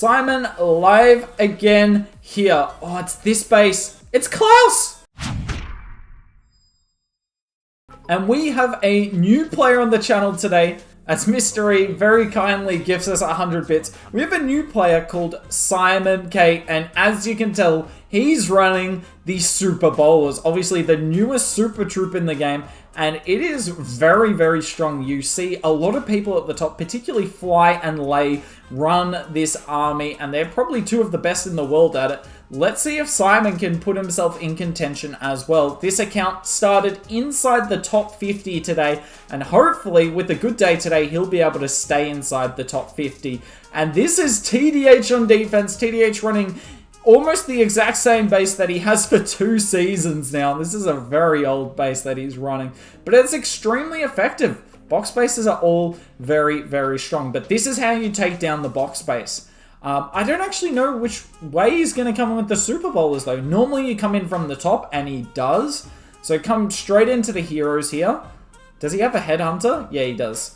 Simon live again here. Oh, it's this base. It's Klaus! And we have a new player on the channel today, as Mystery very kindly gives us 100 bits. We have a new player called Simon K, and as you can tell, he's running the Super Bowlers. Obviously, the newest super troop in the game, and it is very, very strong. You see a lot of people at the top, particularly Fly and Lay, run this army, and they're probably two of the best in the world at it. Let's see if Simon can put himself in contention as well. This account started inside the top 50 today, and hopefully with a good day today, he'll be able to stay inside the top 50. And this is TDH on defense. TDH running almost the exact same base that he has for 2 seasons now. This is a very old base that he's running, but it's extremely effective. Box bases are all very, very strong, but this is how you take down the box base. I don't actually know which way he's going to come in with the Super Bowlers though. Normally you come in from the top, and he does. So come straight into the heroes here. Does he have a Headhunter? Yeah, he does.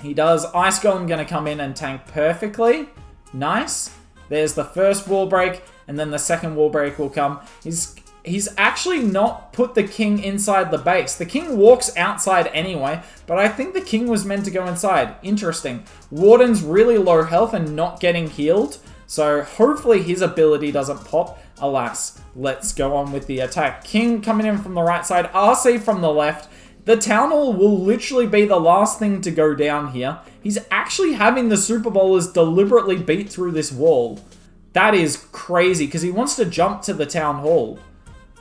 He does. Ice Golem going to come in and tank perfectly. Nice. There's the first wall break, and then the second wall break will come. He's actually not put the king inside the base. The king walks outside anyway, but I think the king was meant to go inside. Interesting. Warden's really low health and not getting healed, so hopefully his ability doesn't pop. Alas, let's go on with the attack. King coming in from the right side, RC from the left. The Town Hall will literally be the last thing to go down here. He's actually having the Super Bowlers deliberately beat through this wall. That is crazy, because he wants to jump to the Town Hall.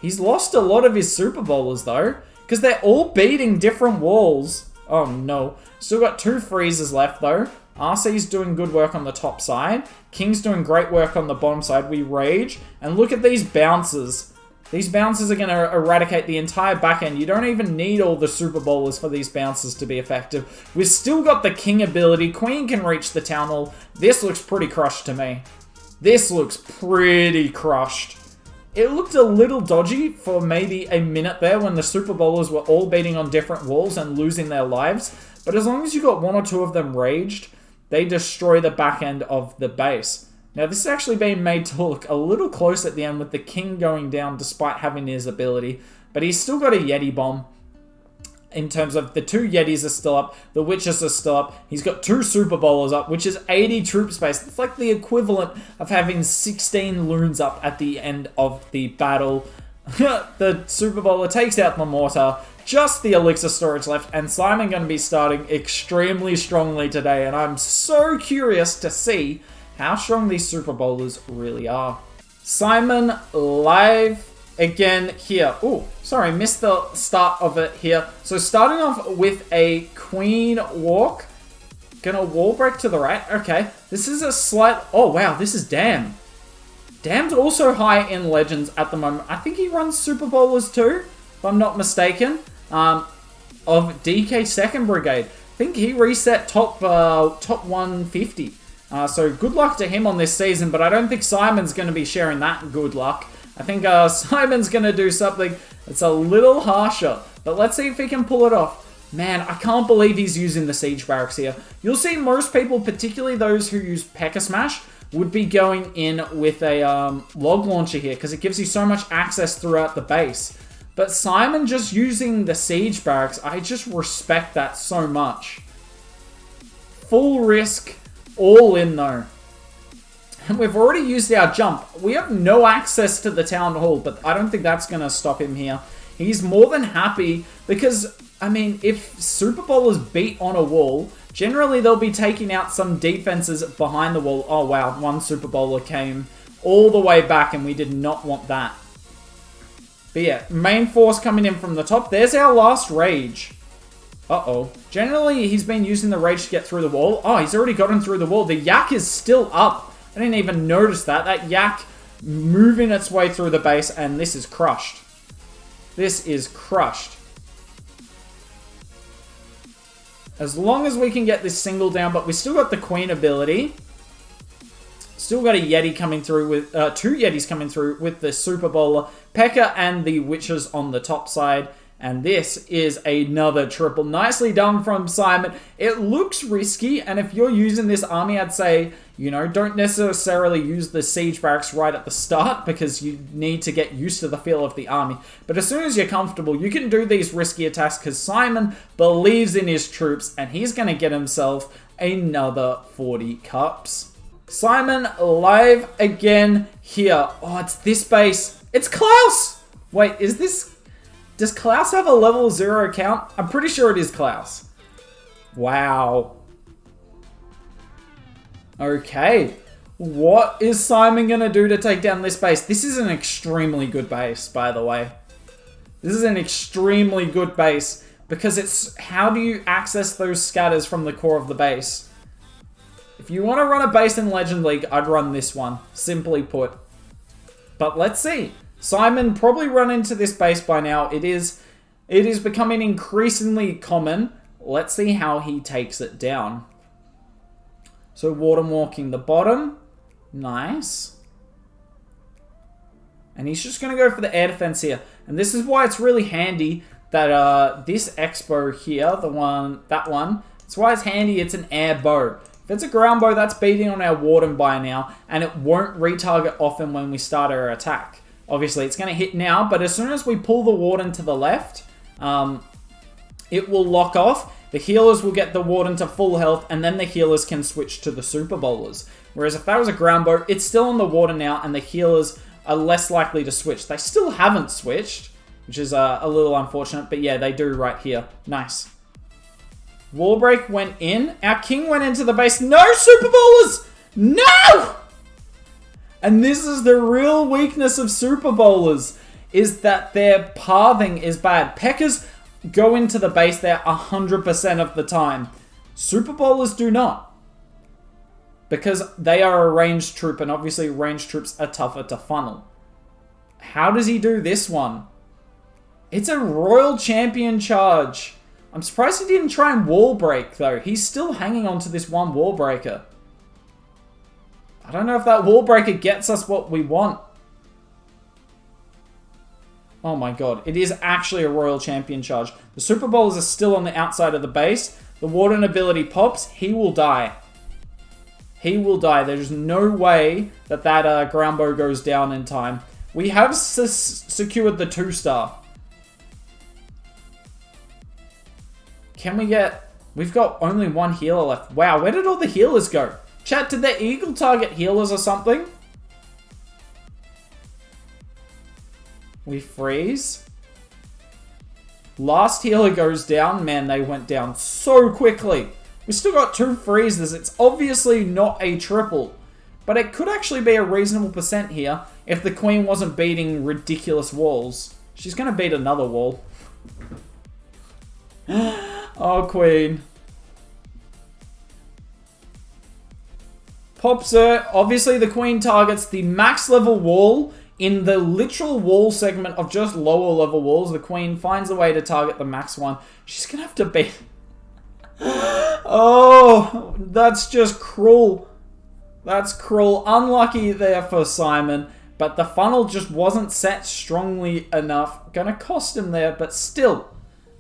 He's lost a lot of his Super Bowlers though, because they're all beating different walls. Oh no. Still got 2 freezes left though. RC's doing good work on the top side. King's doing great work on the bottom side. We rage. And look at these bounces. These bounces are going to eradicate the entire back end. You don't even need all the Super Bowlers for these bounces to be effective. We've still got the King ability. Queen can reach the Town Hall. This looks pretty crushed to me. This looks pretty crushed. It looked a little dodgy for maybe a minute there when the Super Bowlers were all beating on different walls and losing their lives. But as long as you got 1 or 2 of them raged, they destroy the back end of the base. Now this is actually being made to look a little close at the end with the king going down despite having his ability. But he's still got a Yeti bomb. In terms of the 2 Yetis are still up, the Witches are still up. He's got 2 Super Bowlers up, which is 80 troop space. It's like the equivalent of having 16 loons up at the end of the battle. The Super Bowler takes out the mortar, just the elixir storage left, and Simon going to be starting extremely strongly today, and I'm so curious to see how strong these Super Bowlers really are. Simon live again here. Oh, sorry, missed the start of it here. So starting off with a Queen Walk. Gonna wall break to the right. Okay, this is a slight... Oh, wow, this is Dam. Dam's also high in Legends at the moment. I think he runs Super Bowlers too, if I'm not mistaken, of DK 2nd Brigade. I think he reset top 150. So good luck to him on this season, but I don't think Simon's going to be sharing that good luck. I think Simon's going to do something that's a little harsher, but let's see if he can pull it off. Man, I can't believe he's using the Siege Barracks here. You'll see most people, particularly those who use P.E.K.K.A. Smash, would be going in with a log launcher here because it gives you so much access throughout the base. But Simon just using the Siege Barracks, I just respect that so much. Full risk, all in though. And we've already used our jump. We have no access to the Town Hall, but I don't think that's going to stop him here. He's more than happy because, I mean, if Super Bowlers beat on a wall, generally they'll be taking out some defenses behind the wall. Oh wow, 1 Super Bowler came all the way back and we did not want that. But yeah, main force coming in from the top. There's our last rage. Uh-oh. Generally, he's been using the rage to get through the wall. Oh, he's already gotten through the wall. The yak is still up. I didn't even notice that. That yak moving its way through the base, and this is crushed. This is crushed. As long as we can get this single down, but we still got the Queen ability. Still got a Yeti coming through with, 2 Yetis coming through with the Super Bowler, P.E.K.K.A. and the Witches on the top side. And this is another triple. Nicely done from Simon. It looks risky, and if you're using this army, I'd say, you know, don't necessarily use the siege barracks right at the start because you need to get used to the feel of the army. But as soon as you're comfortable, you can do these risky attacks because Simon believes in his troops, and he's going to get himself another 40 cups. Simon live again here. Oh, it's this base. It's Klaus! Wait, is this... Does Klaus have a level 0 account? I'm pretty sure it is Klaus. Wow. Okay. What is Simon going to do to take down this base? This is an extremely good base, by the way. This is an extremely good base because it's how do you access those scatters from the core of the base? If you want to run a base in Legend League, I'd run this one, simply put. But let's see. Simon probably run into this base by now. It is becoming increasingly common. Let's see how he takes it down. So Warden walking the bottom. Nice. And he's just going to go for the air defense here. And this is why it's really handy that this Expo here, that one, it's why it's handy it's an air bow. If it's a ground bow, that's beating on our Warden by now, and it won't retarget often when we start our attack. Obviously, it's going to hit now, but as soon as we pull the Warden to the left, it will lock off. The healers will get the Warden to full health, and then the healers can switch to the Super Bowlers. Whereas if that was a ground bow, it's still on the Warden now, and the healers are less likely to switch. They still haven't switched, which is a little unfortunate, but yeah, they do right here. Nice. Wall break went in. Our king went into the base. No Super Bowlers! No! And this is the real weakness of Super Bowlers, is that their pathing is bad. Peckers go into the base there 100% of the time. Super Bowlers do not. Because they are a ranged troop, and obviously ranged troops are tougher to funnel. How does he do this one? It's a Royal Champion charge. I'm surprised he didn't try and wall break, though. He's still hanging on to this one wall breaker. I don't know if that wall breaker gets us what we want. Oh my god. It is actually a Royal Champion charge. The Super Bowlers are still on the outside of the base. The Warden ability pops. He will die. He will die. There's no way that that ground bow goes down in time. We have secured the 2-star. Can we get... We've got only one healer left. Wow, where did all the healers go? Chat, did the Eagle target healers or something? We freeze. Last healer goes down. Man, they went down so quickly. We still got 2 freezes. It's obviously not a triple. But it could actually be a reasonable percent here if the Queen wasn't beating ridiculous walls. She's going to beat another wall. Oh, Queen. Pops her. Obviously, the Queen targets the max level wall. In the literal wall segment of just lower level walls, the Queen finds a way to target the max one. She's going to have to beat... Oh, that's just cruel. That's cruel. Unlucky there for Simon. But the funnel just wasn't set strongly enough. Going to cost him there, but still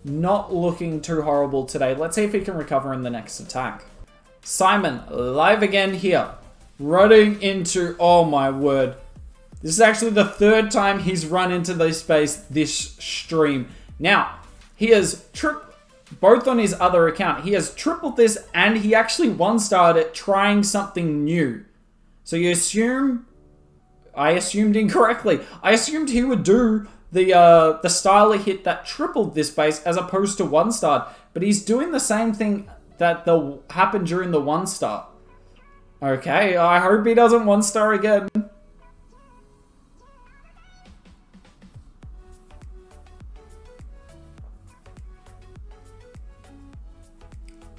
not looking too horrible today. Let's see if he can recover in the next attack. Simon, live again here. Running into... Oh my word. This is actually the 3rd time he's run into this space this stream. Now, he has both on his other account. He has tripled this and he actually 1-starred it trying something new. So you assume... I assumed incorrectly. I assumed he would do the styler hit that tripled this base as opposed to 1-starred. But he's doing the same thing that happened during the 1-star. Okay, I hope he doesn't 1-star again.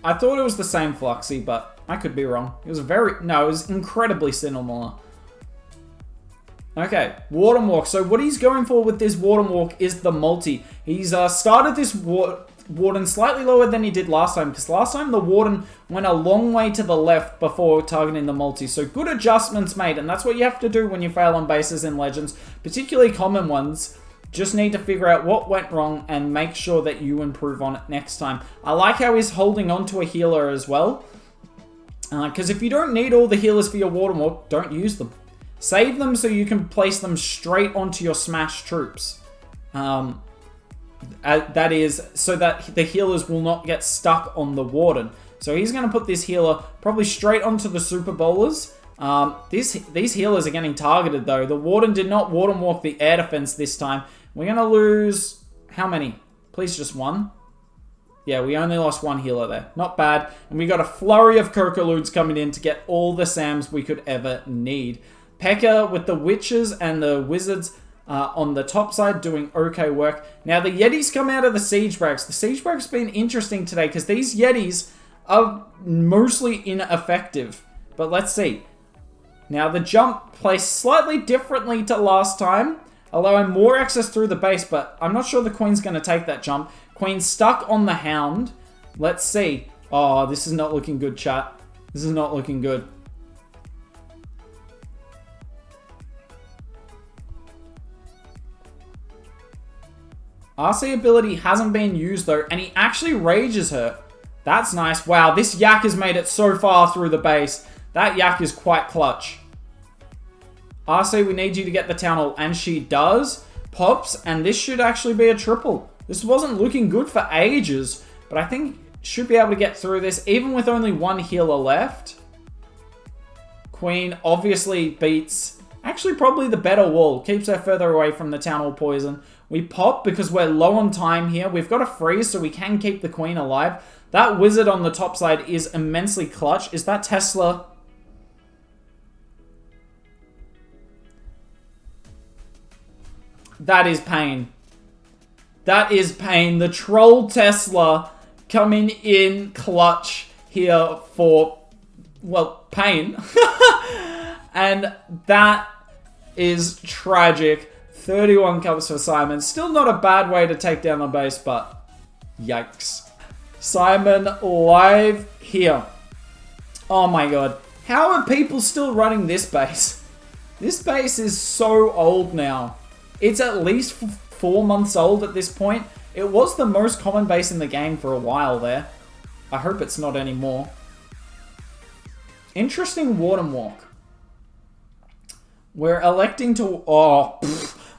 I thought it was the same Fluxy, but I could be wrong. It was it was incredibly similar. Okay, Warden Walk. So what he's going for with this Warden Walk is the multi. He's started this Warden slightly lower than he did last time, because last time the Warden went a long way to the left before targeting the multi. So good adjustments made, and that's what you have to do when you fail on bases in Legends, particularly common ones. Just need to figure out what went wrong and make sure that you improve on it next time. I like how he's holding on to a healer as well. Because if you don't need all the healers for your Water Walk, don't use them. Save them so you can place them straight onto your Smash troops. That is, so that the healers will not get stuck on the Warden. So he's going to put this healer probably straight onto the Super Bowlers. These healers are getting targeted though. The Warden did not Warden Walk the air defense this time. We're going to lose... how many? Please, just one. Yeah, we only lost one healer there. Not bad. And we got a flurry of Kokoludes coming in to get all the Sams we could ever need. P.E.K.K.A with the Witches and the Wizards on the top side doing okay work. Now the Yetis come out of the Siege Barracks. The Siege Barracks has been interesting today because these Yetis are mostly ineffective. But let's see. Now the jump placed slightly differently to last time, allowing more access through the base, but I'm not sure the Queen's going to take that jump. Queen's stuck on the Hound. Let's see. Oh, this is not looking good, chat. This is not looking good. RC ability hasn't been used though, and he actually rages her. That's nice. Wow, this Yak has made it so far through the base. That Yak is quite clutch. RC, we need you to get the Town Hall, and she does. Pops, and this should actually be a triple. This wasn't looking good for ages, but I think should be able to get through this, even with only one healer left. Queen obviously beats, actually probably the better wall. Keeps her further away from the Town Hall poison. We pop because we're low on time here. We've got a freeze, so we can keep the Queen alive. That Wizard on the top side is immensely clutch. Is that Tesla? That is pain. That is pain. The Troll Tesla coming in clutch here for, well, pain. And that is tragic. 31 comes for Simon. Still not a bad way to take down the base, but yikes. Simon live here. Oh my god. How are people still running this base? This base is so old now. It's at least 4 months old at this point. It was the most common base in the game for a while there. I hope it's not anymore. Interesting Warden Walk. We're electing to... oh,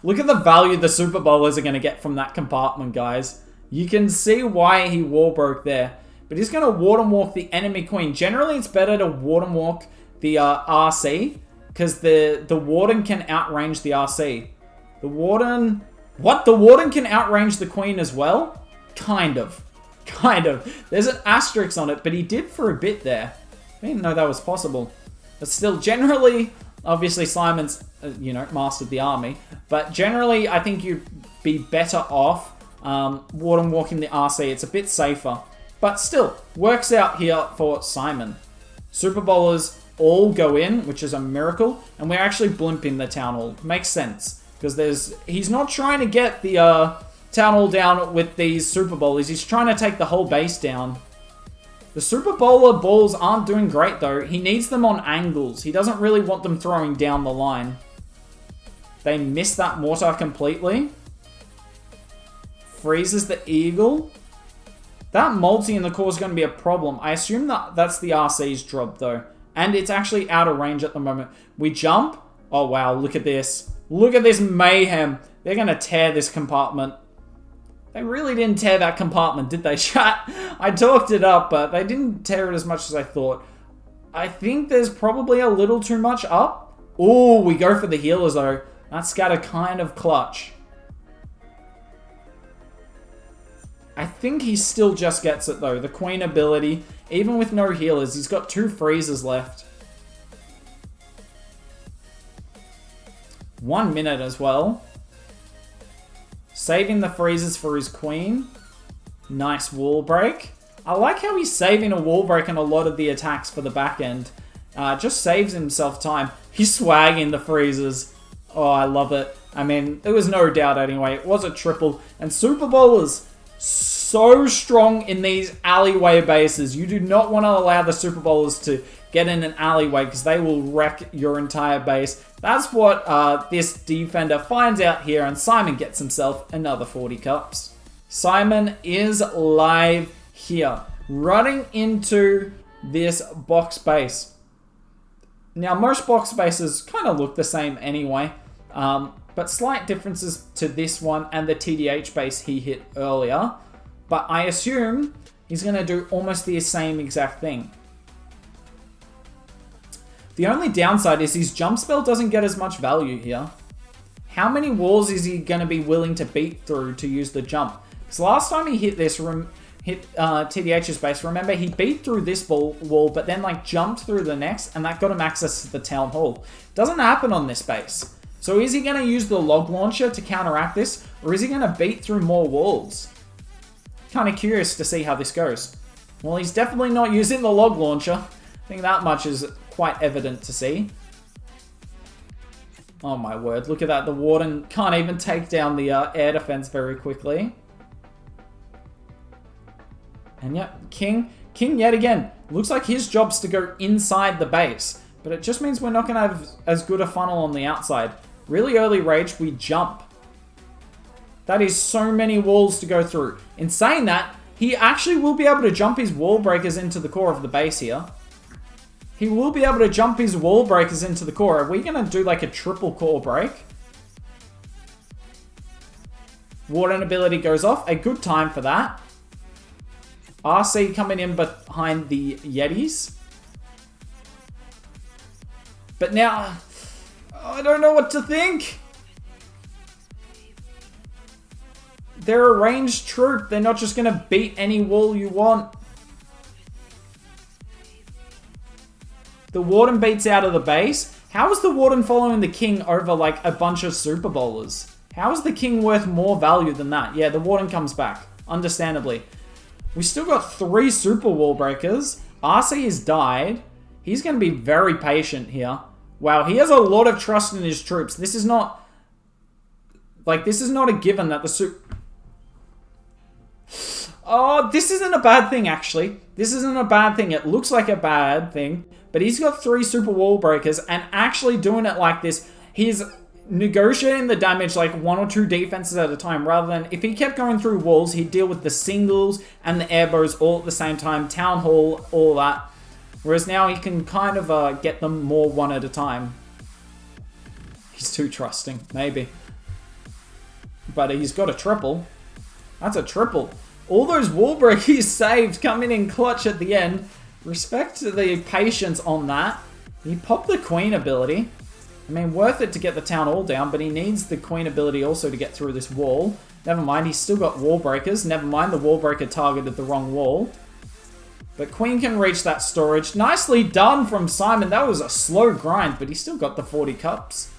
look at the value the Super Bowlers are going to get from that compartment, guys. You can see why he war broke there. But he's going to Warden Walk the enemy Queen. Generally, it's better to Warden Walk the RC. Because the Warden can outrange the RC. The Warden... what? The Warden can outrange the Queen as well? Kind of. Kind of. There's an asterisk on it, but he did for a bit there. I didn't know that was possible. But still, generally... obviously, Simon's, mastered the army. But generally, I think you'd be better off Warden Walking the RC. It's a bit safer. But still, works out here for Simon. Super Bowlers all go in, which is a miracle. And we're actually blimping the Town Hall. Makes sense. Because he's not trying to get the Town Hall down with these Super Bowlers. He's trying to take the whole base down. The Super Bowler balls aren't doing great though. He needs them on angles. He doesn't really want them throwing down the line. They miss that mortar completely. Freezes the Eagle. That multi in the core is going to be a problem. I assume that's the RC's drop though. And it's actually out of range at the moment. We jump. Oh wow, look at this. Look at this mayhem. They're going to tear this compartment. They really didn't tear that compartment, did they, chat? I talked it up, but they didn't tear it as much as I thought. I think there's probably a little too much up. Ooh, we go for the healers, though. That scatter kind of clutch. I think he still just gets it, though. The Queen ability, even with no healers, he's got 2 freezes left. 1 minute as well. Saving the freezes for his Queen. Nice wall break. I like how he's saving a wall break on a lot of the attacks for the back end. Just saves himself time. He's swagging the freezes. Oh, I love it. I mean, there was no doubt anyway. It was a triple. And Super Bowlers, so strong in these alleyway bases. You do not want to allow the Super Bowlers to get in an alleyway because they will wreck your entire base. That's what this defender finds out here, and Simon gets himself another 40 cups. Simon is live here, running into this box base. Now, most box bases kind of look the same anyway, but slight differences to this one and the TDH base he hit earlier. But I assume he's going to do almost the same exact thing. The only downside is his jump spell doesn't get as much value here. How many walls is he going to be willing to beat through to use the jump? Because last time he hit this TDH's base, remember, he beat through this wall, but then like jumped through the next, and that got him access to the town hall. Doesn't happen on this base. So is he going to use the log launcher to counteract this, or is he going to beat through more walls? Kind of curious to see how this goes. Well, he's definitely not using the log launcher. I think that much is quite evident to see. Oh my word, look at that. The Warden can't even take down the air defense very quickly. And yep, King yet again. Looks like his job's to go inside the base. But it just means we're not going to have as good a funnel on the outside. Really early rage, we jump. That is so many walls to go through. In saying that, he actually will be able to jump his wall breakers into the core of the base here. He will be able to jump his wall breakers into the core. Are we going to do like a triple core break? Warden ability goes off. A good time for that. RC coming in behind the Yetis. But now, I don't know what to think. They're a ranged troop. They're not just going to beat any wall you want. The Warden beats out of the base. How is the Warden following the King over like a bunch of Super Bowlers? How is the King worth more value than that? Yeah, the Warden comes back. Understandably. We still got 3 Super Wall Breakers. RC has died. He's going to be very patient here. Wow, he has a lot of trust in his troops. This is not... Like, this is not a given that the Super... Oh, this isn't a bad thing, actually. This isn't a bad thing. It looks like a bad thing. But he's got 3 Super Wall Breakers, and actually doing it like this, he's negotiating the damage like 1 or 2 defenses at a time, rather than if he kept going through walls, he'd deal with the singles and the airbows all at the same time, town hall, all that. Whereas now he can kind of get them more one at a time. He's too trusting, maybe. But he's got a triple. That's a triple. All those wall breakers saved coming in clutch at the end. Respect to the patience on that. He popped the Queen ability. I mean, worth it to get the town hall down, but he needs the Queen ability also to get through this wall. Never mind, he's still got wall breakers. Never mind, the wall breaker targeted the wrong wall. But Queen can reach that storage. Nicely done from Simon. That was a slow grind, but he still got the 40 cups.